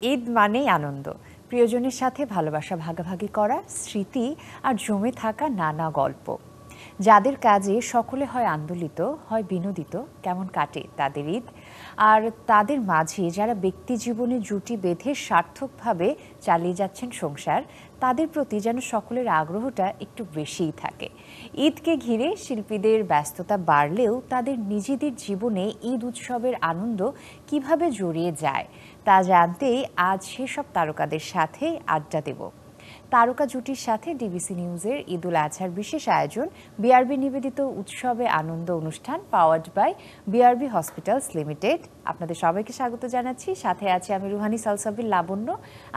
ঈদ মানেই আনন্দ, প্রিয়জনের সাথে ভালোবাসা ভাগাভাগি করা, স্মৃতি আর জমে থাকা নানা গল্প। যাদের কাজে সকলে হয় আন্দোলিত, হয় বিনোদিত, কেমন কাটে তাদের ঈদ। আর তাদের মাঝে যারা ব্যক্তি জীবনে জুটি বেঁধে সার্থকভাবে চালিয়ে যাচ্ছেন সংসার, তাদের প্রতি যেন সকলের আগ্রহটা একটু বেশিই থাকে। ঈদকে ঘিরে শিল্পীদের ব্যস্ততা বাড়লেও তাদের নিজেদের জীবনে ঈদ উৎসবের আনন্দ কিভাবে জড়িয়ে যায় তা জানতেই আজ সেসব তারকাদের সাথে আড্ডা দেব। তারকা জুটির সাথে ডিবিসি নিউজের ঈদ উল আজহার বিশেষ আয়োজন বিআরবি নিবেদিত উৎসবে আনন্দ অনুষ্ঠান, powered by BRB hospitals limited. আপনাদের সবাইকে স্বাগত জানাচ্ছি। সাথে আছে আমি রুহানি সালসাবিল লাবণ্য।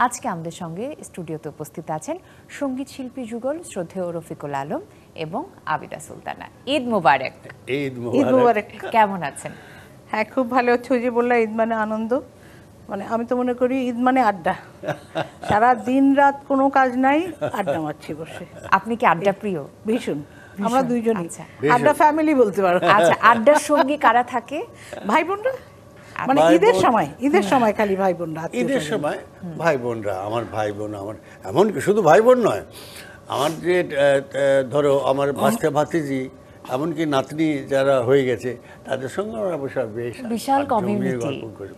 আজকে আমাদের সঙ্গে স্টুডিওতে উপস্থিত আছেন সঙ্গীত শিল্পী যুগল শ্রদ্ধেয় রফিকুল আলম এবং আবিদা সুলতানা। ঈদ মুবারক। ঈদ মুবারক। কেমন আছেন? হ্যাঁ, খুব ভালো হচ্ছে। ওই যে বললাম ঈদ মানে আনন্দ, মানে আমি তো মনে করি ঈদ মানে আড্ডা। সারা দিন রাত কোনো কাজ নাই, আড্ডা মারছি বসে। আপনি কি আড্ডা প্রিয়? ভীষণ। আমরা দুইজনই আড্ডা ফ্যামিলি বলতে পারো। আচ্ছা, আড্ডার সঙ্গী কারা থাকে? ভাই বোনরা, মানে ঈদের সময় খালি ভাই বোনরা। ঈদের সময় ভাই বোনরা, আমার ভাই বোন, আমার এমনকি শুধু ভাই বোন নয়, আমার যে ধরো আমার বাচ্চা ভাতিজি, এমনকি নাতনি যারা হয়ে গেছে, তাদের সঙ্গে আমরা বসে বেশ বিশাল কমিউনিটি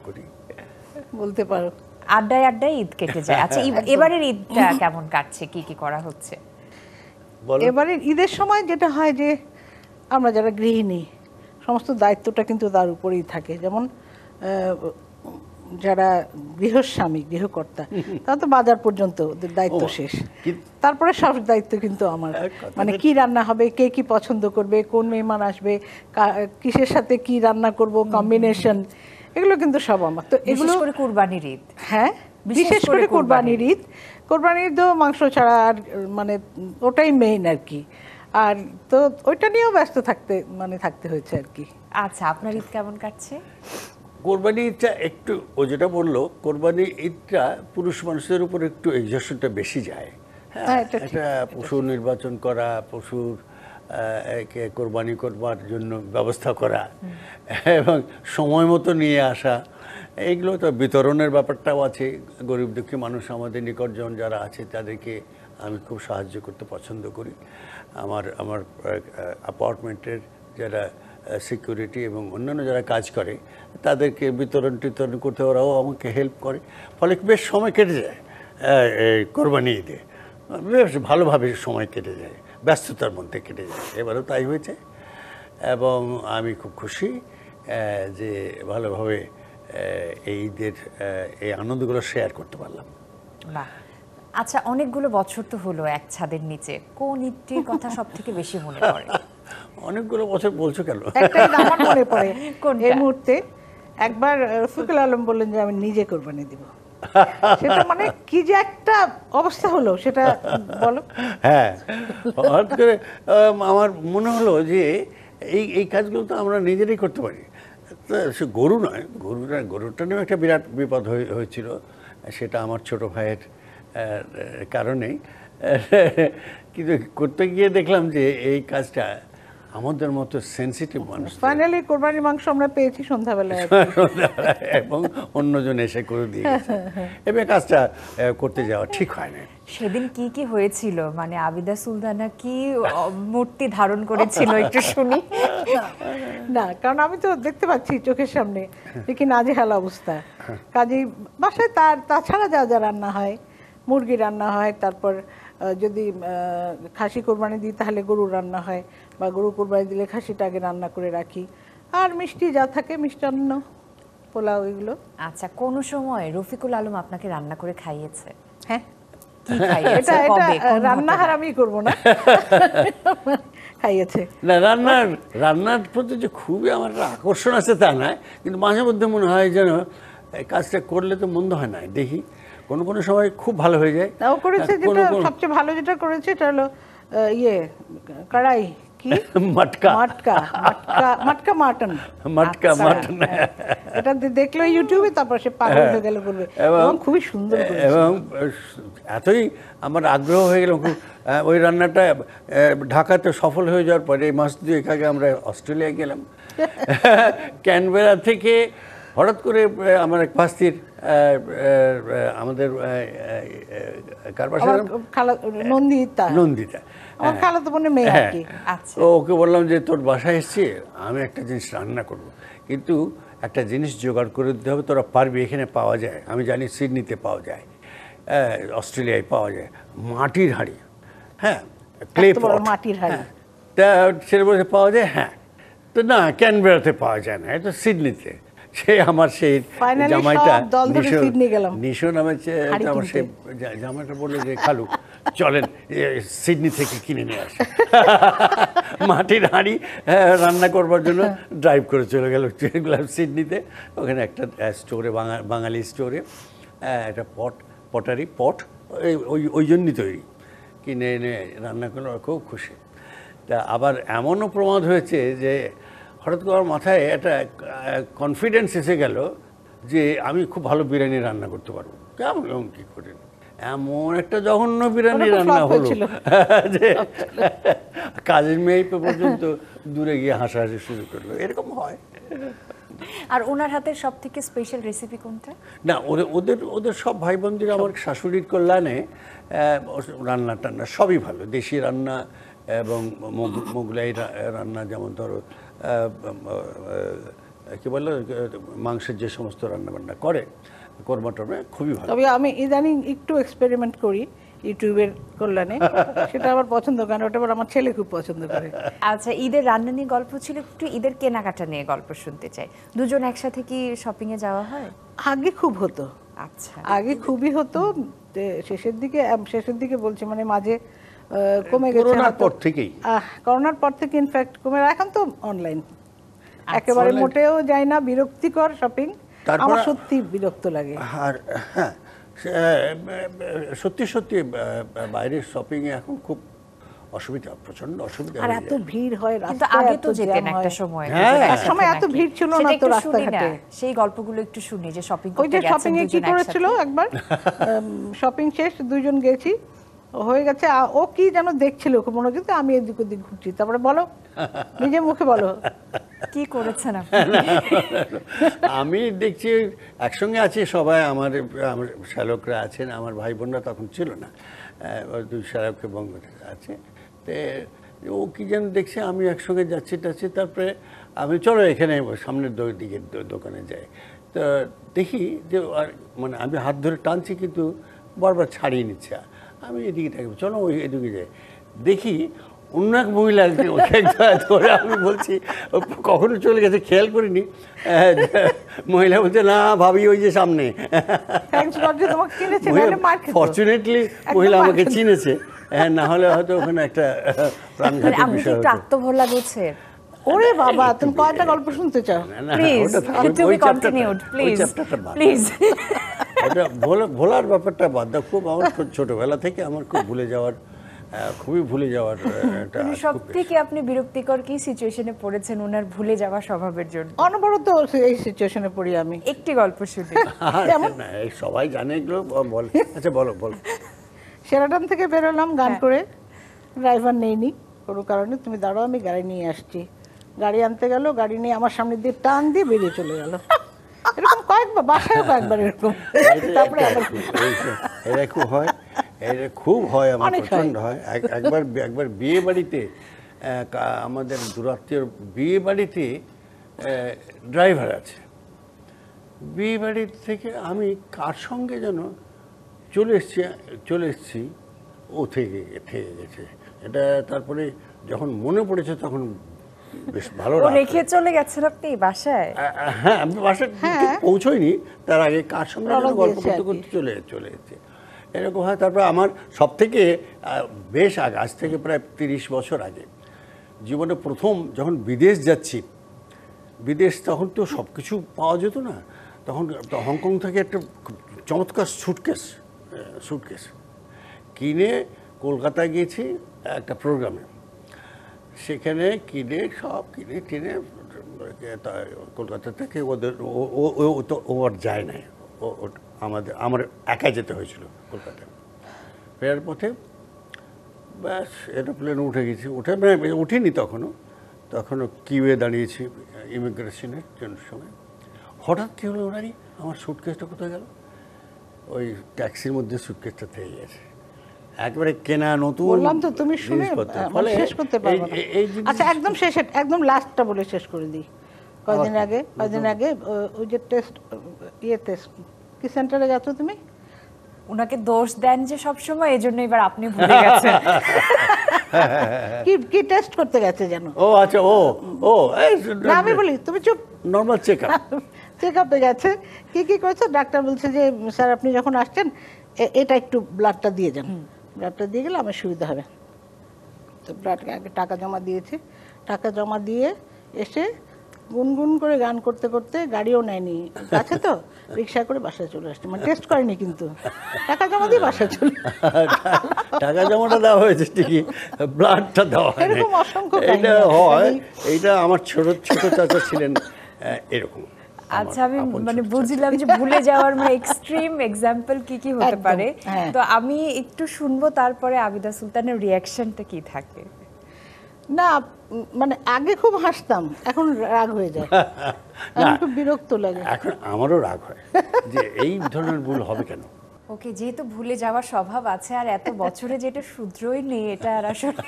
করি বলতে পারো। আড্ডায় আড্ডায় ঈদ কেটে যায়। আচ্ছা, এবারের ঈদটা কেমন কাটছে? কি কি করা হচ্ছে? এবারে ঈদের সময় যেটা হয় যে আমরা যারা গৃহিণী, সমস্ত দায়িত্বটা কিন্তু তার উপরেই থাকে। যেমন যারা গৃহস্বামী, গৃহকর্তা, তারা তো বাজার পর্যন্ত ওদের দায়িত্ব শেষ। তারপরে সব দায়িত্ব কিন্তু আমার, মানে কি রান্না হবে, কে কি পছন্দ করবে, কোন মেহমান আসবে, কিসের সাথে কি রান্না করব, কম্বিনেশন, এগুলো কিন্তু সব আমার। তো এগুলো করে কুরবানির ঈদ। হ্যাঁ, বিশেষ করে কুরবানির ঈদ। কুরবানির ঈদ মাংস ছাড়া আর মানে ওটাই মেইন আর কি। আর তো ওইটা নিয়েও ব্যস্ত থাকতে হয়েছে আর কি। আচ্ছা, আপনার ঈদ কেমন কাটছে? কোরবানি ঈদটা একটু, ও যেটা বললো, কোরবানি ঈদটা পুরুষ মানুষদের উপর একটু এক্সজশনটা বেশি যায়। হ্যাঁ, এটা পশু নির্বাচন করা, পশুর কোরবানি করবার জন্য ব্যবস্থা করা এবং সময় মতো নিয়ে আসা, এইগুলো তো বিতরণের ব্যাপারটাও আছে। গরিব দুঃখী মানুষ, আমাদের নিকটজন যারা আছে, তাদেরকে আমি খুব সাহায্য করতে পছন্দ করি। আমার অ্যাপার্টমেন্টের যারা সিকিউরিটি এবং অন্যান্য যারা কাজ করে, তাদেরকে বিতরণ টিতরণ করতে ওরাও আমাকে হেল্প করে। ফলে বেশ সময় কেটে যায় কোরবানি ঈদে, বেশ ভালোভাবে সময় কেটে যায়, ব্যস্ততার মধ্যে কেটে যায়। এবারও তাই হয়েছে এবং আমি খুব খুশি যে ভালোভাবে এই ঈদের এই আনন্দগুলো শেয়ার করতে পারলাম। আচ্ছা, অনেকগুলো বছর তো হলো এক ছাদের নিচে, কোন ঈদটির কথা সব থেকে বেশি মনে পড়ে? অনেকগুলো বছর বলছো কেন? আমার মনে পড়ে এই মুহূর্তে একবার রফিকুল আলম বললেন যে আমি নিজে কোরবানি দিব। সেটা মানে কি যে একটা অবস্থা হলো, সেটা বলো। হ্যাঁ, হঠাৎ করে আমার মনে হলো যে এই কাজগুলো তো আমরা নিজেরাই করতে পারি। সে গরু নয়, গরুটা নিয়েও একটা বিরাট বিপদ হয়েছিল, সেটা আমার ছোট ভাইয়ের কারণেই। কিন্তু করতে গিয়ে দেখলাম যে এই কাজটা আমাদের মতো সেন্সিটিভ মানুষ, ফাইনালি কোরবানির মাংস আমরা পেয়েছি সন্ধ্যাবেলায় এবং অন্যজন এসে করে দিয়ে গেছে। এবার কাজটা করতে যাওয়া ঠিক হয় না। সেদিন কি কি হয়েছিল, মানে আবিদা সুলতানা কি মূর্তি ধারণ করেছিল একটু শুনি। না, কারণ আমি তো দেখতে পাচ্ছি চোখের সামনে যে কি নাজেহাল অবস্থা। কাজেই বাসায় তাছাড়া যা রান্না হয়, মুরগি রান্না হয়, তারপর যদি খাসি কোরবানি দিই তাহলে গরু রান্না হয়, বা গরু কোরবানি দিলে খাসিটা আগে রান্না করে রাখি, আর মিষ্টি যা থাকে, মিষ্টান্ন, পোলাও, এগুলো। আচ্ছা, কোন সময় রফিকুল আলম আপনাকে রান্না করে খাইয়েছে? হ্যাঁ, কি খাইয়েছে? এটা রান্নাহার আমি করবো না, খাইয়েছে। না, রান্নার প্রতি যে খুবই আমার আকর্ষণ আছে তা নয়, কিন্তু মাঝে মধ্যে মনে হয় যেন কাজটা করলে তো মন্দ হয় না। দেখি কোনো সময় খুব ভালো হয়ে যায়। ও করেছে যেটা সবচেয়ে ভালো, যেটা করেছে এটা হলো কড়াই কি মটকা মাটন। এটা দেখলো ইউটিউবে, তারপর সে পাগল হয়ে গেল বলবে, এবং খুবই সুন্দর করেছে। এবং এতই আমার আগ্রহ হয়ে গেল, ওই রান্নাটা ঢাকাতে সফল হয়ে যাওয়ার পরে মাস দুয়েক আগে আমরা অস্ট্রেলিয়া গেলাম। ক্যানবেরা থেকে হঠাৎ করে আমার এক ভাস্তির আমাদের কার বাসা আমার খালা নন্দিতা নন্দিতা, আমার খালাতো বোনের মেয়ে আর কি। আচ্ছা। তো ওকে বললাম যে তোর বাসায় এসছি, আমি একটা জিনিস রান্না করব, কিন্তু একটা জিনিস জোগাড় করে দিতে হবে, তোরা পারবি, এখানে পাওয়া যায়, আমি জানি সিডনিতে পাওয়া যায়, অস্ট্রেলিয়ায় পাওয়া যায়, মাটির হাঁড়ি, হ্যাঁ, ক্লে এত বড় পট, মাটির হাঁড়ি। হ্যাঁ। তা ছেলে বলছে পাওয়া যায়, হ্যাঁ। তো না, ক্যানবেরাতে পাওয়া যায় না, এটা সিডনিতে। সে আমার সেই Finally জামাইটা সব দল ধরে সিডনি গেলাম। নিশো নামে হাঁড়ি আমার সেই জামাইটা বললো যে খালু চলেন সিডনি থেকে কিনে নিয়ে আসে মাটির হাঁড়ি রান্না করবার জন্য ড্রাইভ করে চলে গেল সিডনিতে। ওখানে একটা স্টোরে, বাঙালি স্টোরে একটা পটারি পট ওই জন্যই তৈরি, কিনে এনে রান্না করলো, খুব খুশি। তা আবার এমনও প্রমাদ হয়েছে যে হঠাৎ করে আমার মাথায় একটা কনফিডেন্স এসে গেল যে আমি খুব ভালো বিরিয়ানি রান্না করতে পারবো। কেমন এমন কী করেন, এমন একটা জঘন্য বিরিয়ানি ওটা তো রান্না flop হলো হয়েছিল। যে কাজের মেয়ে পর্যন্ত দূরে গিয়ে হাসাহাসি শুরু করলো। এরকম হয়। আর ওনার হাতের সব থেকে স্পেশাল রেসিপি কোনটা? না, ওদের সব ভাই বোনদের আমার শাশুড়ির কল্যাণে রান্না টান্না সবই ভালো, দেশি রান্না এবং মোগলাই রান্না, যেমন ধরো কী বলে মাংসের যে সমস্ত রান্নাবান্না করে, কোরমা টরমা খুবই ভালো। তবে আমি ইদানিং একটু এক্সপেরিমেন্ট করি ইউটিউবের কল্যাণে, সেটা আমার পছন্দ, কারণ ওটা আবার আমার ছেলে খুব পছন্দ করে। আচ্ছা, ঈদের রান্না নিয়ে গল্প ছিল, একটু ঈদের কেনাকাটা নিয়ে গল্প শুনতে চাই। দুজন একসাথে কি শপিং এ যাওয়া হয়? আগে খুব হতো, আচ্ছা। আগে খুবই হতো, শেষের দিকে বলছি, মানে মাঝে কমে গেছে করোনার পর থেকেই। করোনার পর থেকে ইনফ্যাক্ট কমে, এখন তো অনলাইন একেবারে মোটেও যায় না, বিরক্তিকর শপিং, আমার সত্যি বিরক্ত লাগে। আর হ্যাঁ, সত্যি সত্যি বাইরের শপিংয়ে এখন খুব অসুবিধা, প্রচন্ড অসুবিধা। আর এত ভিড় হয় কিন্তু রাস্তায়, আগে এত তো যেতেন জ্যাম একটা হয়। সময়, হ্যাঁ। দুজন এক একসাথে সময় এত নাকি? ভিড় ছিল না সেটা তো একটু শুনি রাস্তাঘাটে। না, সেই গল্পগুলো একটু শুনি যে শপিং ওই করতে যে গেছেন শপিং এ কি দুজন করেছিল একসাথে। একবার, শপিং শেষ, দুজন গেছি, হয়ে গেছে, ও কি যেন দেখছিল খুব মনোযোগ, আমি এদিক ওদিক ঘুরছি, তারপরে বলো, নিজে মুখে বলো কি করেছেন আপনি? আমি দেখছি একসঙ্গে আছি সবাই, আমার শ্যালকরা আছেন, আমার ভাই বোনরা তখন ছিল না, দুই শ্যালক এবং আছে। তো ও কি যেন দেখছে আমি একসঙ্গে যাচ্ছি টাচ্ছি, তারপরে আমি চলো এখানে সামনের দিকের দোকানে যাই। তো দেখি যে মানে আমি হাত ধরে টানছি, কিন্তু বারবার ছাড়িয়ে নিচ্ছে। আমি এদিকে থাকবো, চলো ওই এদিকে যাই, দেখি অন্য এক মহিলা ধরে, আমি বলছি কখনো চলে গেছে খেয়াল করিনি, মহিলা বলছে না ভাবি ওই যে সামনে। ফরচুনেটলি মহিলা আমাকে চিনেছে, না হলে হয়তো ওখানে একটা প্রাণঘাতী বিষয় হতো। আত্মভোলা গোছে। ওরে বাবা, তুমি কয়টা গল্প শুনতে চাও? Please two be continued, please please. ওটা ভোলার ব্যাপারটা বাদ দাও, খুব আমার ছোটবেলা থেকে আমার খুব খুবই ভুলে যাওয়ার একটা। সবথেকে আপনি বিরক্তিকর কি সিচুয়েশনে পড়েছেন ওনার ভুলে যাওয়া স্বভাবের জন্য? অনবরত এই সিচুয়েশনে পড়ি আমি। একটি গল্প শুনি। না, সবাই জানে এগুলো, বল। আচ্ছা বলো। শেরাটন থেকে বেরোলাম গান করে, ড্রাইভার নেইনি কোনো কারণে, তুমি দাঁড়াও আমি গাড়ি নিয়ে আসছি। গাড়ি আনতে গেল, গাড়ি নিয়ে আমার সামনে দিয়ে টান দিয়ে বেরিয়ে চলে গেল। এরকম কয়েকবার, বাসায় কয়েকবার এরকম। তারপরে এটা খুব হয় আমার, প্রচন্ড হয়। একবার বিয়ে বাড়িতে, আমাদের দূরাত্মীয় বিয়ে বাড়িতে ড্রাইভার আছে, বিয়ে বাড়ি থেকে আমি কার সঙ্গে যেন চলে এসছি, ও থেকে গেছে এটা। তারপরে যখন মনে পড়েছে তখন বেশ ভালো রেখে চলে গেছেন আপনি বাসায়? হ্যাঁ, আমি বাসায় পৌঁছইনি, তার আগে কার সঙ্গে গল্প করতে করতে চলে এসেছে, এরকম হয়। তারপরে আমার সব থেকে বেশ আগে, আজ থেকে প্রায় 30 বছর আগে, জীবনে প্রথম যখন বিদেশ যাচ্ছি, তখন তো সব কিছু পাওয়া যেত না, তখন হংকং থেকে একটা চমৎকার সুটকেস কিনে কলকাতায় গিয়েছি একটা প্রোগ্রামে, সেখানে সব কিনে টিনে কলকাতা থেকে ও আর যায় নাই, আমার একা যেতে হয়েছিল কলকাতায়। ফেরার পথে ব্যাস এরোপ্লেনে উঠে গেছি, উঠিনি তখনও কিউয়ে দাঁড়িয়েছি ইমিগ্রেশনের জন্য সময়। হঠাৎ কি হলো ওনারই, আমার সুটকেসটা কোথায় গেল? ওই ট্যাক্সির মধ্যে সুটকেসটা থেকে গেছে, একবারে কেনা নতুন। বললাম তো তুমি শুনে জিনিসপত্র। ফলে শেষ করতে পারবো না। এই জিনিস- আচ্ছা একদম শেষে, একদম লাস্টটা বলে শেষ করে দিই। কয়দিন আগে ওই যে টেস্ট, টেস্ট কি সেন্টারে গেছো তুমি? ওনাকে দোষ দেন যে সবসময়, এই জন্য এবার আপনি ভুলে গেছেন। কি টেস্ট করতে গেছে জানো? ও আচ্ছা, ও না আমি বলি, তুমি চুপ। Normal check up. চেক আপে গেছে, কি করেছে, ডাক্তার বলছে যে স্যার আপনি যখন আসছেন এটা একটু ব্লাডটা দিয়ে যান, ব্লাডটা দিয়ে গেলে আমার সুবিধা হবে। তো ব্লাডকে আগে টাকা জমা দিয়েছে, টাকা জমা দিয়ে এসে গুনগুন করে গান করতে করতে, গাড়িও নেয়নি কাছে তো, রিক্সা করে বাসায় চলে আসছে। মানে টেস্ট করেনি কিন্তু, টাকা জমা দিয়ে বাসায় চলে। টাকা জমাটা দেওয়া হয়েছে ঠিকই, ব্লাডটা দেওয়া হয়নি। এরকম অসংখ্য এটা কাহিনী হয়, আছে। এইটা আমার ছোট চাচা ছিলেন এরকম। আচ্ছা, আমি মানে বুঝলাম যে ভুলে যাওয়ার মানে এক্সট্রিম এক্সাম্পল কি কি হতে একদম, পারে। হ্যাঁ। তো আমি একটু শুনবো, তারপরে আবিদা সুলতানের রিয়াকশনটা কি থাকে। না মানে আগে খুব হাসতাম, এখন রাগ হয়ে যায়, এখন খুব বিরক্ত লাগে। এখন আমারও রাগ হয় যে এই ধরনের ভুল হবে কেন। ওকে, যেহেতু ভুলে যাওয়ার স্বভাব আছে আর এত বছরে যেটা শুধরোই নেই, এটা আর আসলে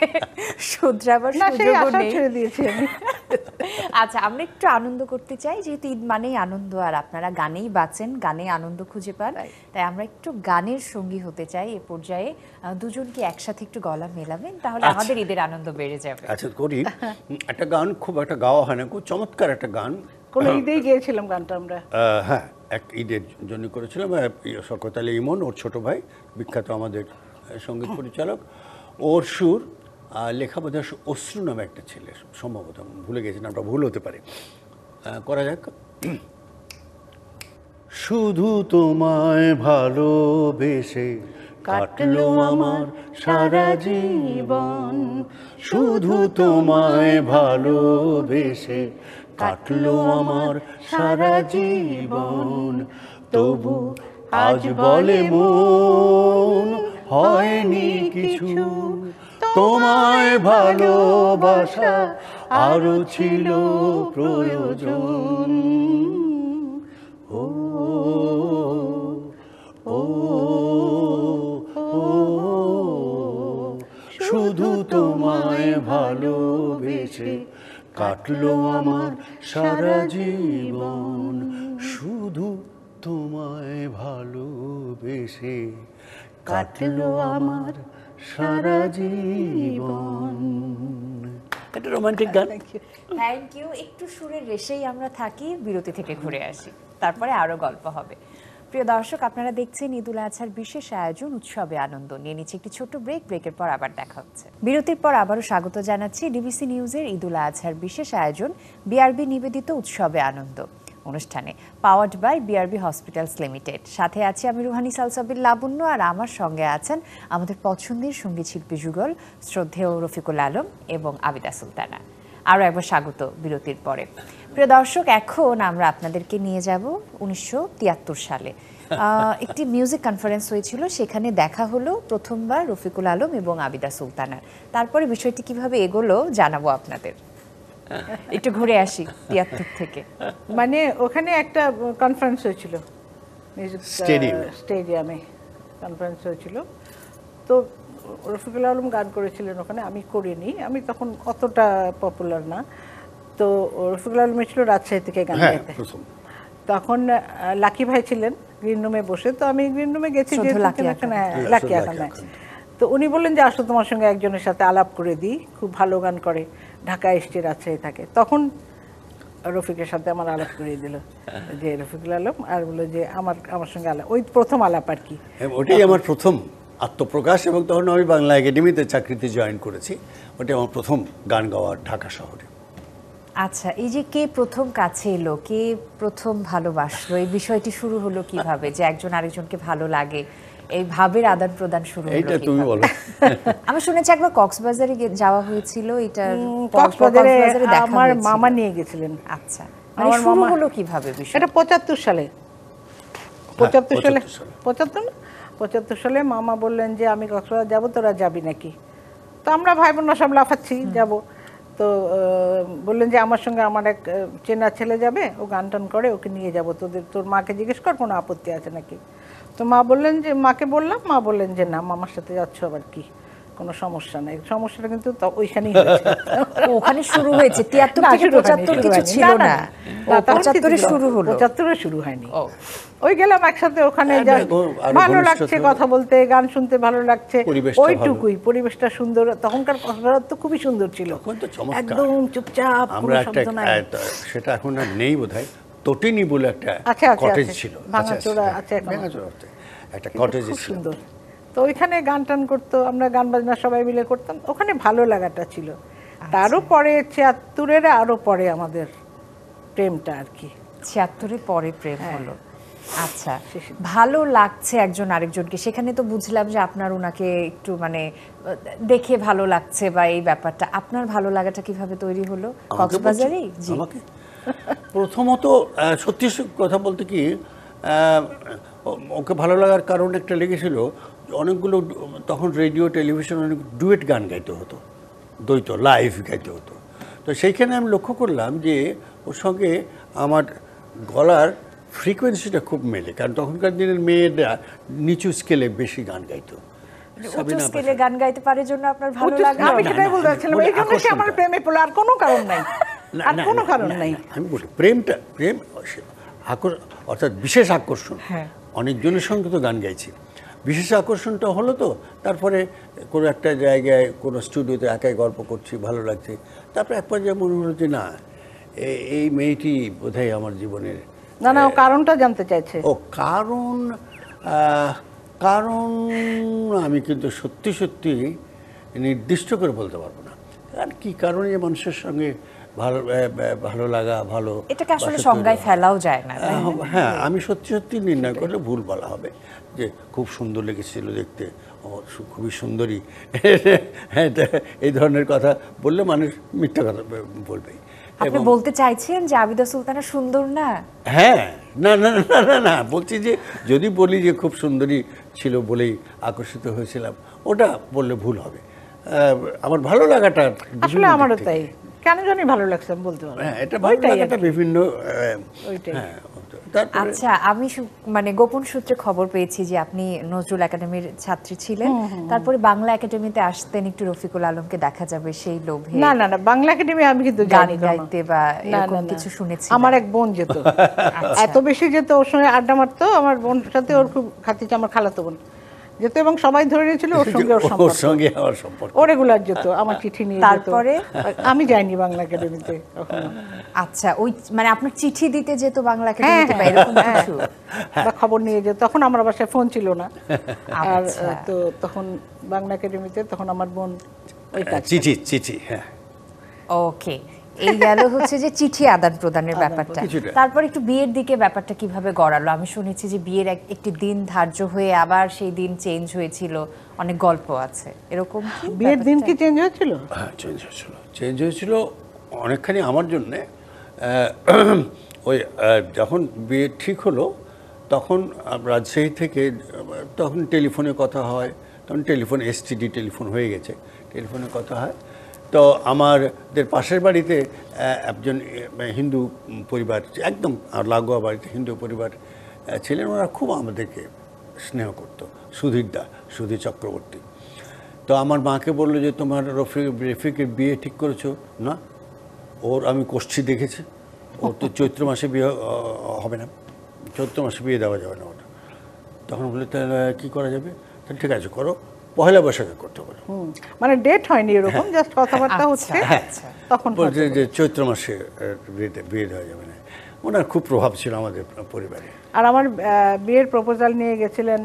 শুধরাবার না সেই সুযোগও আশা নেই। ছেড়ে দিয়েছি আমি। আচ্ছা, আমরা একটু আনন্দ করতে চাই, যেহেতু ঈদ মানেই আনন্দ, আর আপনারা গানেই বাঁচেন, গানে আনন্দ খুঁজে পান, তাই আমরা একটু গানের সঙ্গী হতে চাই। এ পর্যায়ে দুজনকে একসাথে একটু গলা মেলাবেন, তাহলে আমাদের ঈদের আনন্দ বেড়ে যাবে। আচ্ছা করি, একটা গান খুব একটা গাওয়া হয় না, খুব চমৎকার একটা গান। কোনো ঈদেই গিয়েছিলাম গানটা আমরা। হ্যাঁ, এক ঈদের জন্য করেছিলাম। শওকত আলী ইমন, ওর ছোট ভাই, বিখ্যাত আমাদের সঙ্গীত পরিচালক, ওর সুর, লেখা বোধ হয় অশ্রু নামে একটা ছেলে, সম্ভবত ভুলে গেছি, নামটা ভুল হতে পারে। করা যাক। শুধু তোমায় ভালোবেসে কাটলো আমার সারা জীবন, শুধু তোমায় ভালোবেসে কাটলো আমার সারা জীবন, তবু আজ বলে মন হয়নি কিছু, তোমায় ভালোবাসা আরো ছিল প্রয়োজন। ও ও ও শুধু তোমায় ভালোবেসে কাটলো আমার সারা জীবন, শুধু তোমায় ভালোবেসে কাটলো আমার সারা জীবন। এটা রোমান্টিক গান। Thank you. একটু সুরের রেশেই আমরা থাকি, বিরতি থেকে ঘুরে আসি, তারপরে আরো গল্প হবে। প্রিয় দর্শক, আপনারা দেখছেন ঈদুল আজহার বিশেষ আয়োজন উৎসবে আনন্দ। নিয়ে নিচ্ছে একটি ছোট্ট ব্রেক, ব্রেকের পর আবার দেখা হচ্ছে। বিরতির পর আবারও স্বাগত জানাচ্ছি ডিবিসি নিউজের ঈদুল আজহার বিশেষ আয়োজন বিআরবি নিবেদিত উৎসবে আনন্দ অনুষ্ঠানে, powered by BRB hospitals limited. সাথে আছি আমি রুহানি সালসাবিল লাবণ্য, আর আমার সঙ্গে আছেন আমাদের পছন্দের সঙ্গীত শিল্পী যুগল শ্রদ্ধেয় রফিকুল আলম এবং আবিদা সুলতানা। আরও একবার স্বাগত বিরতির পরে। প্রিয় দর্শক, এখন আমরা আপনাদেরকে নিয়ে যাব 1973 সালে। একটি মিউজিক কনফারেন্স হয়েছিল, সেখানে দেখা হলো প্রথমবার রফিকুল আলম এবং আবিদা সুলতানার। তারপরে বিষয়টি কিভাবে এগোলো জানাবো আপনাদের। একটু ঘুরে আসি 73 থেকে। মানে ওখানে একটা কনফারেন্স হয়েছিল, স্টেডিয়ামে কনফারেন্স হয়েছিল। তো রফিকুল আলম গান করেছিলেন ওখানে, আমি করিনি, আমি তখন অতটা পপুলার না। তো রফিকুল আলম ছিল রাজশাহী থেকে গান গাইতে। তখন লাকি ভাই ছিলেন গ্রিন রুমে বসে, তো আমি গ্রিন রুমে গেছি, লাকি এখন। তো উনি বললেন যে আসো তোমার সঙ্গে একজনের সাথে আলাপ করে দিই, খুব ভালো গান করে, ঢাকায় এসছে, রাজশাহী থাকে। তখন রফিকের সাথে আমার আলাপ করিয়ে দিল যে রফিকুল আলম, আর বললো যে আমার সঙ্গে আলাপ, ওই প্রথম আলাপ আর কি। ওটাই আমার প্রথম আত্মপ্রকাশ, এবং তখন আমি বাংলা একাডেমিতে চাকরিতে জয়েন করেছি। ওটাই আমার প্রথম গান গাওয়া ঢাকা শহরে। আচ্ছা, এই যে কে প্রথম কাছে এলো, কে প্রথম ভালোবাসলো, এই বিষয়টি শুরু হলো কিভাবে, যে একজন আরেকজনকে ভালো লাগে, এই ভাবের আদান প্রদান শুরু হলো এইটা তুমি বলো। আমি শুনেছি একবার কক্সবাজারে যাওয়া হয়েছিল, এটা কক্সবাজারে আমার মামা নিয়ে গেছিলেন। আচ্ছা, মানে শুরু হলো কিভাবে বিষয়? এটা 75 সালে, 75 সালে মামা বললেন যে আমি কক্সবাজার যাবো, তোরা যাবি নাকি? তো আমরা ভাই বোনরা সব লাফাচ্ছি যাব। তো বললেন যে আমার সঙ্গে আমার এক চেনা ছেলে যাবে, ও গান টান করে, ওকে নিয়ে যাব, তোর মাকে জিজ্ঞেস কর কোনো আপত্তি আছে নাকি। তো মাকে বললাম, মা বললেন যে না, মামার সাথে যাচ্ছ আবার কি, কোনো সমস্যা নাই। সমস্যাটা কিন্তু ওইখানেই হয়েছে। ওখানে শুরু হয়েছে 73 থেকে 75 কিছু ছিল না, 75 শুরু হলো, 75 শুরু হয়নি। ওই গেলাম একসাথে, ওখানে ভালো লাগছে কথা বলতে, গান শুনতে ভালো লাগছে, ওইটুকুই। পরিবেশটা সুন্দর, তখনকার কথাটা তো খুবই সুন্দর ছিল, একদম চুপচাপ, আমরা একটা সেটা এখন আর নেই বোধহয়, তটিনী বলে একটা কটেজ ছিল, ভাঙাচোরা আছে, একটা কটেজ ছিল সুন্দর। তো ওইখানে গান টান করতো, আমরা গান বাজনা সবাই মিলে করতাম, ওখানে ভালো লাগাটা ছিল। তারও পরে 76-এর আরো পরে আমাদের প্রেমটা আর কি, 76-এর পরে প্রেম হলো। আচ্ছা, ভালো লাগছে একজন আরেকজনকে, সেখানে তো বুঝলাম যে আপনার ওনাকে একটু মানে দেখে ভালো লাগছে বা এই ব্যাপারটা, আপনার ভালো লাগাটা কিভাবে তৈরি হলো? কক্সবাজারেই? জি, আমাকে প্রথমত সত্যি কথা বলতে কি, ওকে ভালো লাগার কারণ একটা লেগেছিল, অনেকগুলো তখন রেডিও টেলিভিশন অনেক ডুয়েট গান গাইতে হতো, দ্বৈত লাইভ গাইতে হতো। তো সেইখানে আমি লক্ষ্য করলাম যে ওর সঙ্গে আমার গলার ফ্রিকোয়েন্সিটা খুব মেলে, কারণ তখনকার দিনের মেয়েরা নিচু স্কেলে বেশি গান গাইতো। উঁচু স্কেলে গান গাইতে পারে জন্য আপনার ভালো লাগে? আমি সেটাই বলতে চাচ্ছিলাম, এই জন্য সে আমার প্রেমে পড়লো, আর কোনো কারণ নাই, আর কোনো কারণ নাই। আমি বলি প্রেম অর্থাৎ বিশেষ আকর্ষণ। অনেকজনের সঙ্গে তো গান গাইছি, বিশেষ আকর্ষণটা হলো তো, তারপরে কোনো একটা জায়গায় কোনো স্টুডিওতে একাই গল্প করছি, ভালো লাগছে, তারপরে এক পর্যায়ে মনে হলো যে না, এই মেয়েটি বোধহয় আমার জীবনের। না, ও কারণটা জানতে চাইছে। ও কারণ আমি কিন্তু সত্যি সত্যি নির্দিষ্ট করে বলতে পারবো না, আর কি কারণে মানুষের সঙ্গে ভালো লাগা, ভালো, এটাকে আসলে সংজ্ঞায় ফেলাও যায় না। হ্যাঁ, আমি সত্যি সত্যি নির্ণয় করলে ভুল বলা হবে যে খুব সুন্দর লেগেছিল দেখতে, ও খুবই সুন্দরী, এই ধরনের কথা বললে মানুষ মিথ্যা কথা বলবে। আপনি বলতে চাইছেন যে আবিদা সুলতানা সুন্দর না? হ্যাঁ, না না না না না, বলছি যে যদি বলি যে খুব সুন্দরী ছিল বলেই আকর্ষিত হয়েছিলাম, ওটা বললে ভুল হবে। আমার ভালো লাগাটা আসলে আমারও তাই, কেন জানি ভালো লাগছে, আমি বলতে পারবো। হ্যাঁ, এটা ভালো লাগাটা বিভিন্ন। হ্যাঁ, আচ্ছা, আমি মানে গোপন সূত্রে খবর পেয়েছি যে আপনি নজরুল একাডেমির ছাত্রী ছিলেন, তারপরে বাংলা একাডেমিতে আসতেন একটু রফিকুল আলমকে দেখা যাবে সেই লোভে। না না না, বাংলা একাডেমি আমি কিন্তু গান গাইতে বা এরকম কিছু শুনেছি। আমার এক বোন যেত, এত বেশি যেত, ওর সঙ্গে আড্ডা মারতো, আমার বোন সাথে ওর খুব খাতির, আমার খালাতো বোন যেত, এবং সবাই ধরে নিয়েছিল ওর সঙ্গে আমার সম্পর্ক, ও রেগুলার যেত, আমার চিঠি নিয়ে যেত। তারপরে আমি যাইনি বাংলা একাডেমিতে কখনো। আচ্ছা, ওই মানে আপনার চিঠি দিতে যেত বাংলা একাডেমিতে বা এরকম কিছু, বা খবর নিয়ে যেত। তখন আমার বাসায় ফোন ছিল না, আর তো তখন বাংলা একাডেমিতে তখন আমার বোন ওই কাজ চিঠি। হ্যাঁ, ওকে, এই গেল হচ্ছে যে চিঠি আদান প্রদানের ব্যাপারটা। তারপর একটু বিয়ের দিকে ব্যাপারটা কিভাবে গড়ালো? আমি শুনেছি যে বিয়ের একটি দিন ধার্য হয়ে আবার সেই দিন চেঞ্জ হয়েছিল, অনেক গল্প আছে এরকম। বিয়ের দিন কি চেঞ্জ হয়েছিল? হ্যাঁ, চেঞ্জ হয়েছিল অনেকখানি আমার জন্যে। ওই যখন বিয়ে ঠিক হলো তখন রাজশাহী থেকে, তখন টেলিফোনে কথা হয়, তখন টেলিফোন এসটিডি টেলিফোন হয়ে গেছে, টেলিফোনে কথা হয়। তো আমাদের পাশের বাড়িতে একজন হিন্দু পরিবার, একদম লাগোয়া বাড়িতে হিন্দু পরিবার ছিলেন, ওরা খুব আমাদেরকে স্নেহ করতো, সুধীর চক্রবর্তী। তো আমার মাকে বললো যে তোমার রফিকের বিয়ে ঠিক করেছো? না, ওর আমি কোষ্ঠী দেখেছি, ওর তো চৈত্র মাসে বিয়ে হবে না, চৈত্র মাসে বিয়ে দেওয়া যাবে না ওটা। তখন বলে তাহলে কী করা যাবে? তাহলে ঠিক আছে, করো, পয়লা বৈশাখে করতে পারো। মানে ডেট হয়নি এরকম, জাস্ট কথাবার্তা হচ্ছে, তখন বলছে যে চৈত্র মাসে বিয়ে দেওয়া যাবে না। ওনার খুব প্রভাব ছিল আমাদের পরিবারে। আর আমার বিয়ের প্রপোজাল নিয়ে গেছিলেন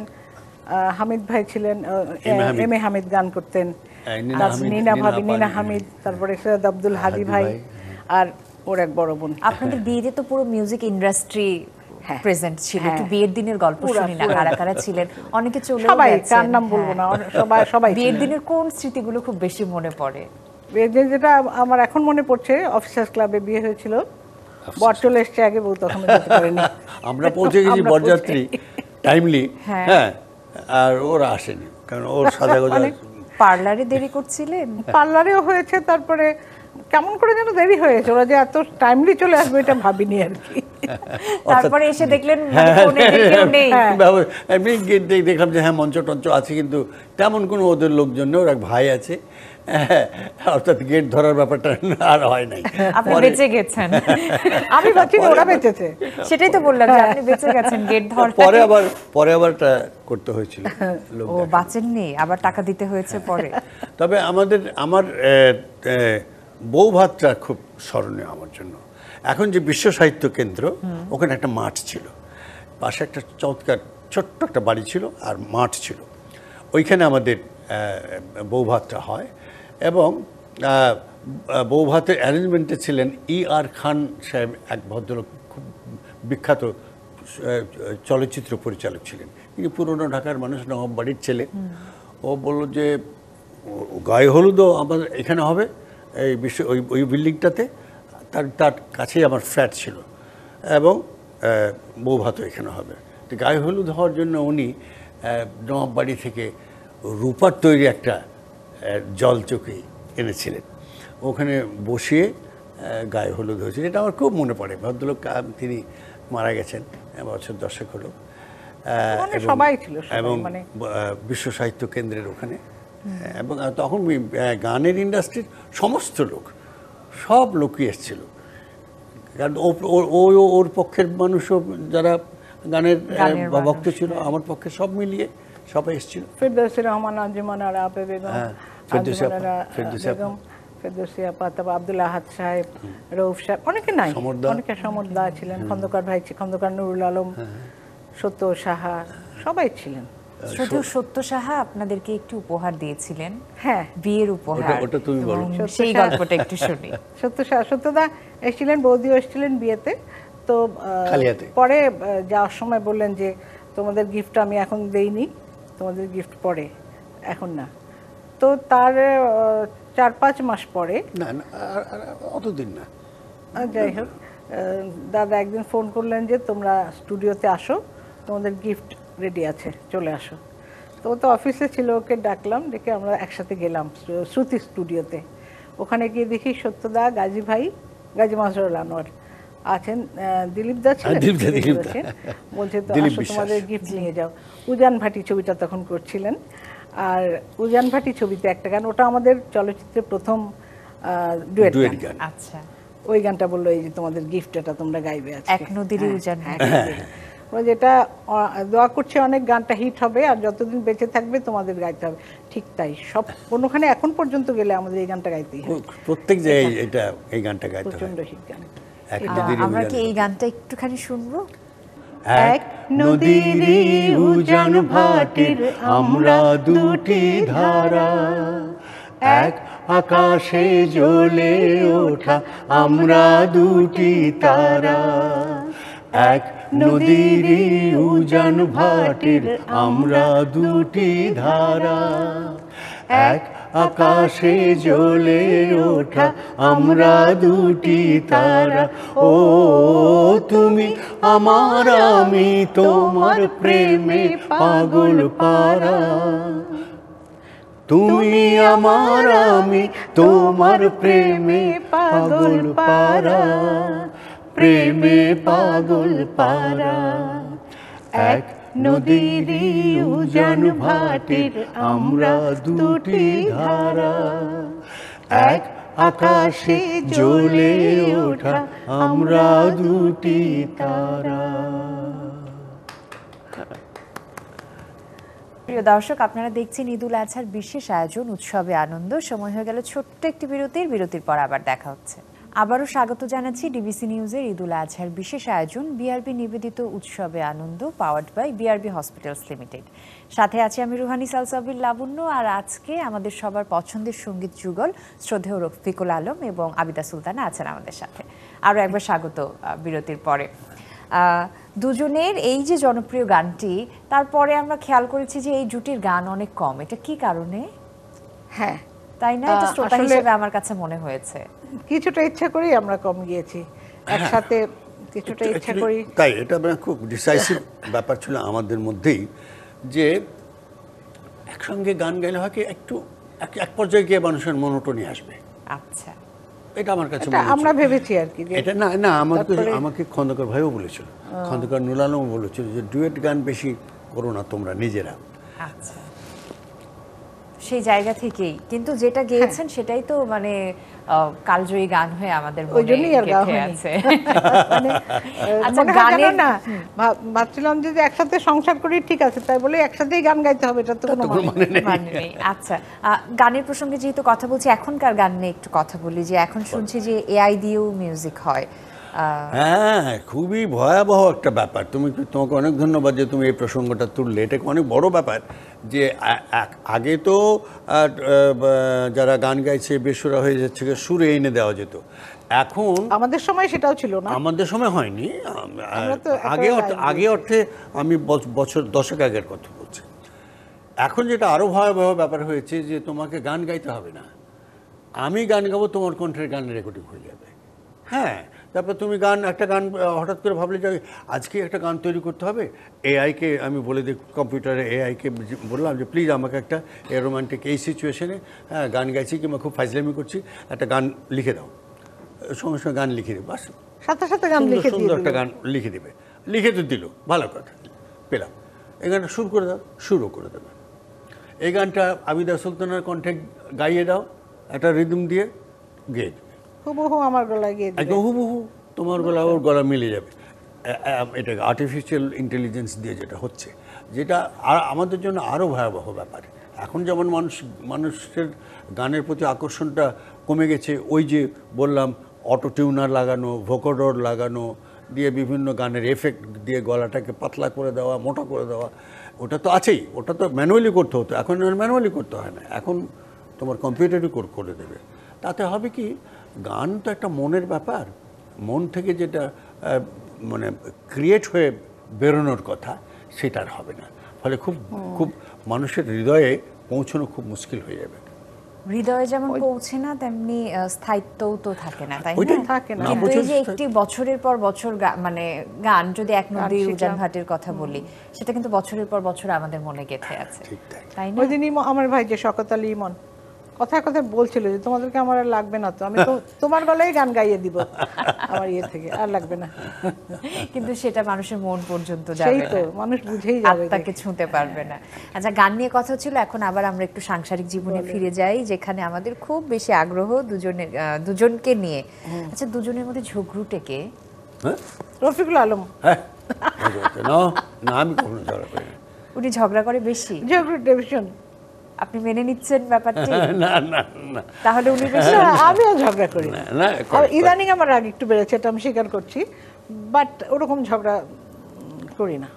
হামিদ ভাই, ছিলেন এম এ হামিদ, গান করতেন, নীনা হামিদ, তারপরে সৈয়দ আব্দুল হাদি ভাই, আর ওর এক বড় বোন। আপনাদের বিয়েতে তো পুরো মিউজিক ইন্ডাস্ট্রি প্রেজেন্ট ছিল, একটু বিয়ের দিনের গল্প শুনি না, কারা কারা ছিলেন? অনেকে চলে গেছেন, সবাই, কার নাম বলবো না, সবাই। বিয়ের দিনের কোন স্মৃতিগুলো খুব বেশি মনে পড়ে? বিয়ের দিন যেটা আমার এখন মনে পড়ছে, অফিসার্স ক্লাবে বিয়ে হয়েছিল, বর চলে এসছে আগে, বউ তখন যেতে পারেনি, আমরা পৌঁছে গেছি বরযাত্রী টাইমলি, হ্যাঁ, আর ওরা আসেনি, কারণ ওর সাজাগোজা। পার্লারে দেরি করছিলেন? পার্লারেও হয়েছে, তারপরে কেমন করে যেন দেরি হয়েছে, ওরা যে এত টাইমলি চলে আসবে এটা ভাবিনি আর কি। তারপরে এসে দেখলেন মানে ফোনে কেউ নেই। আমি দেখলাম যে হ্যাঁ মঞ্চ টঞ্চ আছে, কিন্তু তেমন কোনো ওদের লোকজন নেই, ওর এক ভাই আছে, অর্থাৎ গেট ধরার ব্যাপারটা আর হয় নাই। আপনি বেঁচে গেছেন। আমি ভাবছি যে ওরা বেঁচেছে। সেটাই তো বললাম যে আপনি বেঁচে গেছেন গেট ধরা। পরে আবার এটা করতে হয়েছিল। ও বাঁচেননি, আবার টাকা দিতে হয়েছে পরে। তবে আমার বৌভাতটা খুব স্মরণীয় আমার জন্য। এখন যে বিশ্ব সাহিত্য কেন্দ্র, ওখানে একটা মাঠ ছিল, পাশে একটা চমৎকার ছোট্ট একটা বাড়ি ছিল আর মাঠ ছিল, ওইখানে আমাদের বৌভাতটা হয়। এবং বৌভাতের অ্যারেঞ্জমেন্টে ছিলেন E.R. খান সাহেব, এক ভদ্রলোক, খুব বিখ্যাত চলচ্চিত্র পরিচালক ছিলেন। তিনি পুরনো ঢাকার মানুষ, নবাব বাড়ির ছেলে। ও বলল যে গায়ে হলুদও আমাদের এখানে হবে, এই ওই বিল্ডিংটাতে, তার কাছেই আমার ফ্ল্যাট ছিল, এবং বৌভাতও এখানে হবে। তো গায়ে হলুদ হওয়ার জন্য উনি নবাব বাড়ি থেকে রূপার তৈরি একটা জলচৌকি এনেছিলেন, ওখানে বসিয়ে গায়ে হলুদ হয়েছিল। এটা আমার খুব মনে পড়ে। ভদ্রলোক তিনি মারা গেছেন, বছর 10 হলো। সবাই ছিল, এবং বিশ্ব সাহিত্য কেন্দ্রের ওখানে। এবং তখন গানের ইন্ডাস্ট্রির সমস্ত লোক, সব লোকই এসেছিল, কারণ ওর পক্ষের মানুষও যারা গানের ভক্ত ছিল, আমার পক্ষে সব মিলিয়ে সবাই এসেছিল। ফেরদৌসী রহমান, আঞ্জুমান আরা আপা বেগম, ফেরদৌসী আপা, তারপর আব্দুল আহাদ সাহেব, রউফ সাহেব, অনেকে নাই, অনেকে সমরদা ছিলেন, খন্দকার ভাই, খন্দকার নুরুল আলম, সত্য সাহা, সবাই ছিলেন। শুধু সত্য সাহা আপনাদেরকে একটু উপহার দিয়েছিলেন, হ্যাঁ, বিয়ের উপহার। ওটা তুমি বলো, সেই গল্পটা একটু শুনি। সত্যদা এসেছিলেন, বৌদিও এসেছিলেন বিয়েতে। তো পরে যাওয়ার সময় বললেন যে তোমাদের গিফটটা আমি এখন দেইনি, তোমাদের গিফট পরে, এখন না। তো তার 4-5 মাস পরে, না অতদিন না, যাই হোক, দাদা একদিন ফোন করলেন যে তোমরা স্টুডিওতে আসো, তোমাদের গিফট রেডি আছে, চলে আসো। তো ও তো অফিসে ছিল, ওকে ডাকলাম, ডেকে আমরা একসাথে গেলাম শ্রুতি স্টুডিওতে। ওখানে গিয়ে দেখি সত্যদা, গাজী ভাই, গাজী মাজহারুল আনোয়ার আছেন, দিলীপ দা ছিলেন, বলছে তো আসো তোমাদের গিফট নিয়ে যাও। উজান ভাটি ছবিটা তখন করছিলেন, আর উজান ভাটি ছবিতে একটা গান, ওটা আমাদের চলচ্চিত্রের প্রথম ডুয়েট গান। আচ্ছা, ওই গানটা বললো এই যে তোমাদের গিফট, এটা তোমরা গাইবে আজকে, এক নদীর উজান। যেটা দোয়া করছে অনেক গানটা হিট হবে, আর যতদিন বেঁচে থাকবে তোমাদের গাইতে হবে। ঠিক তাই, সব কোনোখানে এখন পর্যন্ত গেলে আমাদের এই গানটা গাইতেই হবে, প্রত্যেক জায়গায় এটা এই গানটা গাইতে হবে, প্রচন্ড হিট গান। আমরা কি এই গানটা একটুখানি শুনবো? এক নদীর উজান ভাটির আমরা দুটি ধারা, এক আকাশে জ্বলে ওঠা আমরা দুটি তারা। এক নদীর উজান ভাটির আমরা দুটি ধারা, এক আকাশে জ্বলে ওঠা আমরা দুটি তারা। ও তুমি আমার, আমি তোমার প্রেমে পাগল পারা। তুমি আমার, আমি তোমার প্রেমে পাগল পারা, প্রেমে পাগল পারা। এক নদীর উজান ভাটির আমরা দুটি ধারা, এক আকাশে জ্বলে ওঠা আমরা দুটি তারা। প্রিয় দর্শক, আপনারা দেখছেন ঈদুল আজহার বিশেষ আয়োজন উৎসবে আনন্দ। সময় হয়ে গেল ছোট্ট একটি বিরতির পর আবার দেখা হচ্ছে। আবারও স্বাগত জানাচ্ছি ডিবিসি নিউজের ঈদুল আজহার বিশেষ আয়োজন বিআরবি নিবেদিত উৎসবে আনন্দ, powered by BRB hospitals limited. সাথে আছি আমি রুহানি সালসাবিল লাবণ্য, আর আজকে আমাদের সবার পছন্দের সঙ্গীত যুগল শ্রদ্ধেয় রফিকুল আলম এবং আবিদা সুলতানা আছেন আমাদের সাথে। আরও একবার স্বাগত বিরতির পরে। দুজনের এই যে জনপ্রিয় গানটি, তারপরে আমরা খেয়াল করেছি যে এই জুটির গান অনেক কম। এটা কি কারণে? হ্যাঁ, তাই না? এটা শ্রোতা হিসেবে আমার কাছে মনে হয়েছে কিছুটা ইচ্ছা করেই আমরা কম গিয়েছি একসাথে, কিছুটা ইচ্ছা করি তাই। এটা খুব ডিসাইসিভ ব্যাপার ছিল আমাদের মধ্যেই, যে একসঙ্গে গান গাইলে হয় কি একটু এক পর্যায়ে গিয়ে মানুষের মনোটনি আসবে। আচ্ছা, এটা আমার কাছে এটা মনে হচ্ছে। আমরা ভেবেছি আর কি যে এটা না না আমাকে খন্দকার ভাইও বলেছিল, খন্দকার নুল আলম বলেছিল যে ডুয়েট গান বেশি করো না তোমরা নিজেরা। আচ্ছা, সেই জায়গা থেকেই কিন্তু যেটা গেয়েছেন সেটাই তো মানে কালজয়ী গান হয়ে আমাদের ওই মনে জন্যই আর গাওয়া গেঁথে হয়নি। আছে। মানে আচ্ছা, মনে হয় যেন গানের না ভাবছিলাম যে একসাথে সংসার করি, ঠিক আছে, তাই বলে একসাথেই গান গাইতে হবে, এটা তো কোনো মানে নেই। মানে নেই। আচ্ছা, গানের প্রসঙ্গে যেহেতু কথা বলছি, এখনকার গান নিয়ে একটু কথা বলি। যে এখন শুনছি যে এআই দিয়েও মিউজিক হয়। হ্যাঁ, খুবই ভয়াবহ একটা ব্যাপার। তোমাকে অনেক ধন্যবাদ যে তুমি এই প্রসঙ্গটা তুললে। এটা অনেক বড় ব্যাপার যে আগে তো যারা গান গাইছে বেসুরা হয়ে যাচ্ছে, সুরে এনে দেওয়া যেত। এখন আমাদের সময় সেটাও ছিল না, আমাদের সময় হয়নি। তো আগে অর্থে আমি বছর 10 আগের কথা বলছি। এখন যেটা আরো ভয়াবহ ব্যাপার হয়েছে যে তোমাকে গান গাইতে হবে না, আমি গান গাবো, তোমার কণ্ঠের গান রেকর্ডিং হয়ে যাবে। হ্যাঁ, তারপর তুমি একটা গান হঠাৎ করে ভাবলে যে আজকে একটা গান তৈরি করতে হবে, এআইকে আমি বলে দিই, কম্পিউটারে এআইকে বললাম যে প্লিজ আমাকে একটা রোমান্টিক এই সিচুয়েশনে গান গাইছি কিংবা খুব ফাইজলামি করছি, একটা গান লিখে দাও। সঙ্গে সঙ্গে গান লিখে দেবে, বাস সাথে সাথে গান লিখে সুন্দর একটা গান লিখে দেবে। লিখে তো দিল, ভালো কথা, পেলাম। এই গানটা সুর করে দাও, সুরও করে দেবে। এই গানটা আবিদা সুলতানার কণ্ঠে গাইয়ে দাও, একটা রিদম দিয়ে গেয়ে দেবে, হুবহু আমার গলায় গিয়ে দিবে। একদম হুবহু তোমার গলা ওর গলা মিলে যাবে। এটা আর্টিফিশিয়াল ইন্টেলিজেন্স দিয়ে যেটা হচ্ছে, যেটা আমাদের জন্য আরও ভয়াবহ ব্যাপার। এখন যেমন মানুষের গানের প্রতি আকর্ষণটা কমে গেছে, ওই যে বললাম অটো টিউনার লাগানো, ভোকোডর লাগানো দিয়ে বিভিন্ন গানের এফেক্ট দিয়ে গলাটাকে পাতলা করে দেওয়া, মোটা করে দেওয়া, ওটা তো আছেই। ওটা তো ম্যানুয়ালি করতে হতো, এখন ম্যানুয়ালি করতে হয় না, এখন তোমার কম্পিউটারই করে দেবে। তাতে হবে কি, গান তো একটা মনের ব্যাপার, মন থেকে যেটা মানে ক্রিয়েট হয়ে বেরোনোর কথা সেটা আর হবে না। ফলে খুব খুব মানুষের হৃদয়ে পৌঁছানো খুব মুশকিল হয়ে যাবে। হৃদয়ে যেমন পৌঁছে না, তেমনি স্থায়িত্বও তো থাকে না, তাই ওইটাই না? থাকে না। কিন্তু এই যে একটি বছরের পর বছর মানে গান, যদি এক নদীর উজান ভাটির কথা বলি, সেটা কিন্তু বছরের পর বছর আমাদের মনে গেঁথে আছে, ঠিক তাই। তাই না? ওই দিনই আমার ভাই যে শওকত আলী ইমন কথায় কথায় বলছিল যে তোমাদেরকে আমার আর লাগবে না, তো আমি তো তোমার গলায় গান গাইয়ে দিব আমার ইয়ে থেকে, আর লাগবে না। কিন্তু সেটা মানুষের মন পর্যন্ত সেই যাবে তো, না, মানুষ বুঝেই যাবে যে- আত্মাকে ছুঁতে পারবে না। আচ্ছা, গান নিয়ে কথা ছিল, এখন আবার আমরা একটু সাংসারিক জীবনে ফিরে যাই, যেখানে আমাদের খুব বেশি আগ্রহ দুজনকে নিয়ে। আচ্ছা, দুজনের মধ্যে ঝগড়ুটে কে? হ্যাঁ, রফিকুল আলম হ্যাঁ, না না, আমি কখনো ঝগড়া করি না। উনি ঝগড়া করে বেশি, ঝগড়ুটে ডিভিশন। আপনি মেনে নিচ্ছেন ব্যাপারটি? না না না তাহলে উনি বেশি? না, আমিও ঝগড়া করি না। না, আর ইদানিং আমার রাগ একটু বেড়েছে, এটা আমি স্বীকার করছি, বাট ওরকম ঝগড়া করি না।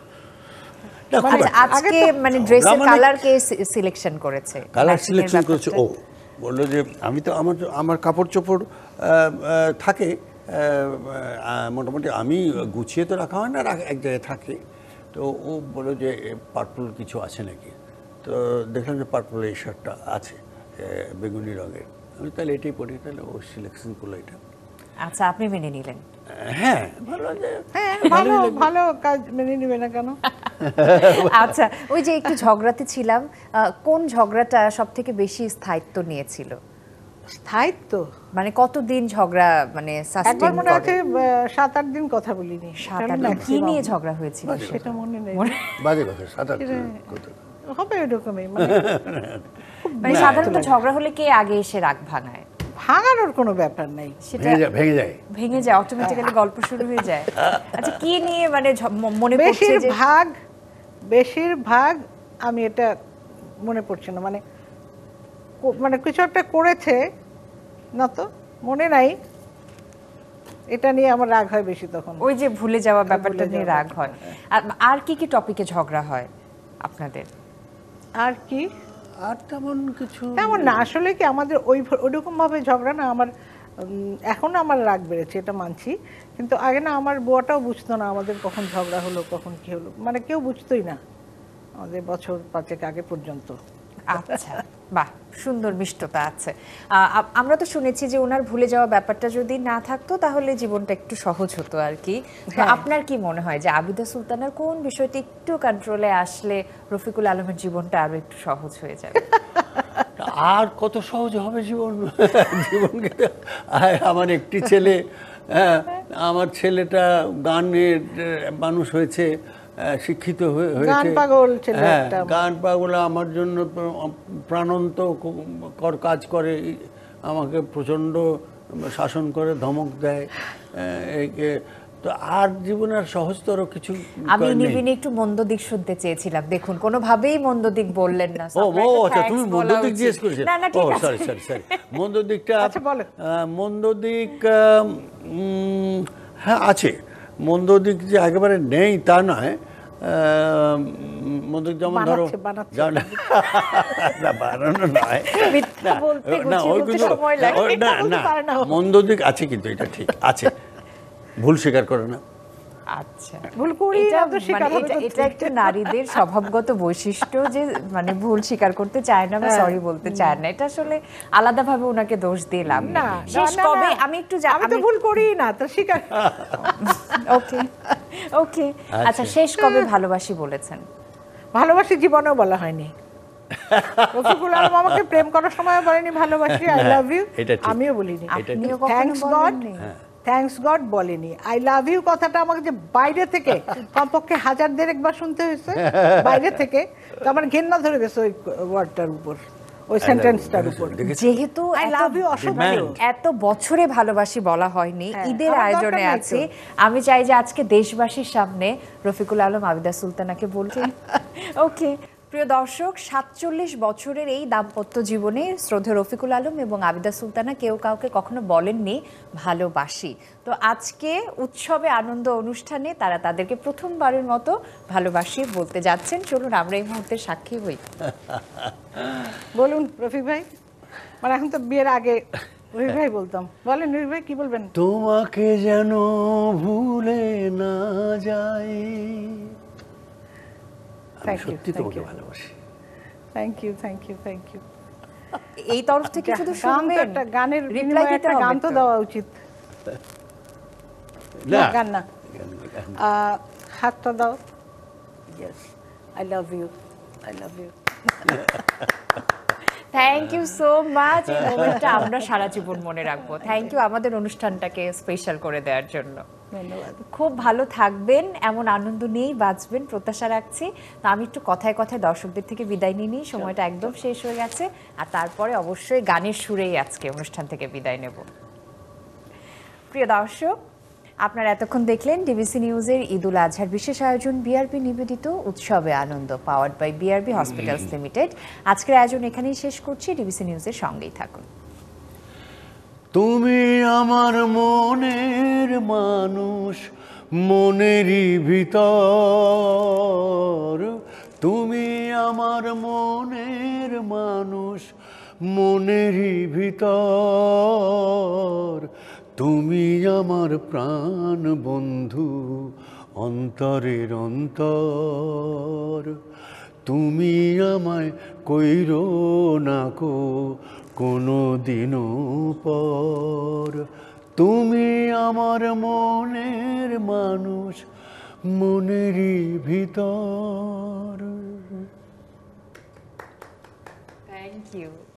না, খুব মানে একটা। আজকে মানে ঝগড়া ড্রেসের মানে- কালার কে সিলেকশন করেছে? কালার Matching এর সিলেকশন করেছে ও, ব্যাপারটা? বললো যে আমি তো আমার কাপড় চোপড় থাকে মোটামুটি, আমি গুছিয়ে তো রাখা হয় না, এক জায়গায় থাকে। তো ও বললো যে পার্পল কিছু আছে নাকি, তো দেখলাম যে পার্পল এই শার্টটা আছে বেগুনি রঙের, আমি তাহলে এটাই পরি, তাহলে ও সিলেকশন করলো এটা। আচ্ছা, আপনি মেনে নিলেন? হ্যাঁ, ভালো যে হ্যাঁ, ভালো ভালো কাজ, মেনে নিবে না কেন? আচ্ছা, ওই যে একটু ঝগড়াতে ছিলাম, কোন ঝগড়াটা সব থেকে বেশি স্থায়িত্ব নিয়েছিল? স্থায়িত্ব মানে কতদিন ঝগড়া মানে একবার সাস্টেইন মনে করে? আছে 7-8 দিন কথা বলিনি। 7-8 দিন। কি নিয়ে ঝগড়া হয়েছিল? সেটা মনে নেই। বাজে কথা, সাদা কথা। হবে এরকমই, মানে মানে সাধারণত ঝগড়া হলে কে আগে এসে রাগ ভাঙায়? ভাঙানোর কোনো ব্যাপার নাই। সেটা ভেঙে যায়। ভেঙে যায়, অটোমেটিক্যালি গল্প শুরু হয়ে যায়। আচ্ছা, কি নিয়ে মানে মনে পড়ছে যে বেশিরভাগ আমি এটা মনে পড়ছে না, মানে মানে কিছু একটা করেছে না, তো মনে নাই, এটা নিয়ে আমার রাগ হয় বেশি তখন। ওই যে ভুলে যাওয়া ব্যাপারটা ভুলে নিয়ে যাওয়া রাগ হয়। আর কি কি টপিকে ঝগড়া হয় আপনাদের? আর কি আর তেমন কিছু তেমন না, আসলে কি আমাদের ওইরকম ভাবে ঝগড়া না। আমার এখন আমার রাগ বেড়েছে, এটা মানছি, কিন্তু আগে না আমার বুয়াটাও বুঝতো না আমাদের কখন ঝগড়া হলো, কখন কি হলো, মানে কেউ বুঝতোই না আমাদের বছর 5 আগে পর্যন্ত। আচ্ছা, বাহ, সুন্দর মিষ্টতা আছে। আমরা তো শুনেছি যে ওনার ভুলে যাওয়া ব্যাপারটা যদি না থাকতো তাহলে জীবনটা একটু সহজ হতো আর কি। তো আপনার কি মনে হয় যে আবিদা সুলতানার কোন বিষয়টি একটু কন্ট্রোলে আসলে রফিকুল আলমের জীবনটা আরো একটু সহজ হয়ে যাবে? আর কত সহজ হবে জীবন, জীবনকে তো আমার একটি ছেলে, হ্যাঁ, আমার ছেলেটা গানের মানুষ হয়েছে, শিক্ষিত হয়েছে, গান পাগল ছেলে হ্যাঁ, একটা। গান পাগল আমার জন্য প্রাণান্ত কাজ করে, আমাকে প্রচণ্ড শাসন করে, ধমক দেয়, তো আর জীবনে আর সহজতর কিছু আমি নেই। নিবিনে একটু মন্দ দিক শুনতে চেয়েছিলাম, দেখুন কোনোভাবেই মন্দ দিক বললেন না। ও আপনার ও একটা আচ্ছা, thanks তুমি মন্দ বলা দিক উচিত। জিজ্ঞেস করেছো? না না ও ঠিক আছে। সরি সরি সরি, মন্দ দিকটা, আচ্ছা, বলো। মন্দ দিক হ্যাঁ আছে, মন্দ দিক যে একেবারে নেই তা নয়, মন্দ দিক যেমন ধরো, বানাচ্ছে। না বানানো নয়, মিথ্যা বলতে গুছিয়ে বলতে সময় লাগে। না এটা বলতে না, পারে না ও। মন্দ দিক আছে, কিন্তু এটা ঠিক আছে, ভুল স্বীকার করে না। আচ্ছা, ভুল করি এটা না তো মানে স্বীকার হবে এটা একটা নারীদের স্বভাবগত বৈশিষ্ট্য যে মানে ভুল স্বীকার করতে চায় না বা সরি বলতে চায় না। এটা আসলে আলাদাভাবে ওনাকে দোষ দিলাম না, শেষ না, কবে না। আমি একটু আমি তো ভুল করি না তো স্বীকার। ওকে ওকে আচ্ছা, শেষ কবে ভালোবাসি বলেছেন? ভালোবাসি জীবনেও বলা হয়নি। রফিকুল আলম আমাকে প্রেম করার সময় বলেনি ভালোবাসি, আই লাভ ইউ, এটা ঠিক। আমিও বলিনি। আপনিও কখনো থ্যাঙ্কস গড, বলেননি? থ্যাঙ্কস গড বলেনি। আই লাভ ইউ কথাটা আমাকে যে বাইরে থেকে কমপক্ষে 1000 বার শুনতে হয়েছে বাইরে থেকে, তো আমার ঘেন্না ধরে গেছে ওই ওয়ার্ডটার উপর, ওই সেন্টেন্সটার উপর। যেহেতু আই লাভ ইউ অসম্ভব। এত বছরে ভালোবাসি বলা হয়নি, হ্যাঁ, ঈদের আমার আয়োজনে দরকার নাই আছে, তো। আমি চাই যে আজকে দেশবাসীর সামনে রফিকুল আলম আবিদা সুলতানাকে বলতে। ওকে প্রিয় দর্শক, 47 বছরের এই দাম্পত্য জীবনে শ্রদ্ধেয় রফিকুল আলম এবং আবিদা সুলতানা কেউ কাউকে কখনো বলেননি ভালোবাসি। তো আজকে উৎসবে আনন্দ অনুষ্ঠানে তারা তাদেরকে প্রথমবারের মতো ভালোবাসি বলতে যাচ্ছেন। চলুন আমরা এই মুহূর্তের সাক্ষী হই। বলুন রফিক ভাই, মানে এখন তো বিয়ের আগে রফিক ভাই বলতাম, বলেন রফিক ভাই কি বলবেন? তোমাকে যেন ভুলে না যাই, আমি Thank you, সত্যি thank তোমাকে you. ভালোবাসি। Thank you, thank you, thank you. এই তরফ থেকে শুধু গান তো শুনবেন, একটা, গানের রিপ্লাই বিনিময়ে দিতে একটা হবে গান তো তো। দেওয়া উচিত। না, না, গান না। হাতটা দাও। Yes, I love you, I love you. Thank you so much. এই মোমেন্টটা আমরা সারা জীবন মনে রাখবো। থ্যাংক ইউ আমাদের অনুষ্ঠানটাকে স্পেশাল করে দেওয়ার জন্য। ধন্যবাদ। খুব ভালো থাকবেন, এমন আনন্দ নিয়েই বাঁচবেন প্রত্যাশা রাখছি। তো আমি একটু কথায় কথায় দর্শকদের থেকে বিদায় নিয়ে নিই, সময়টা একদম শেষ হয়ে গেছে। আর তারপরে অবশ্যই গানের সুরেই আজকে অনুষ্ঠান থেকে বিদায় নেব। প্রিয় দর্শক, আপনারা এতক্ষণ দেখলেন ডিবিসি নিউজের ঈদুল আজহার বিশেষ আয়োজন বিআরবি নিবেদিত উৎসবে আনন্দ, powered by BRB hospitals limited. আজকের আয়োজন এখানেই শেষ করছি। ডিবিসি নিউজের সঙ্গেই থাকুন। তুমি আমার মনের মানুষ, মনেরই ভিতর, তুমি আমার মনের মানুষ, মনেরই ভিতর, তুমি আমার প্রাণ বন্ধু, অন্তরের অন্তর, তুমি আমায় কইরো না কো কোনো দিনও পর, তুমি আমার মনের মানুষ, মনেরই ভিতর। Thank you.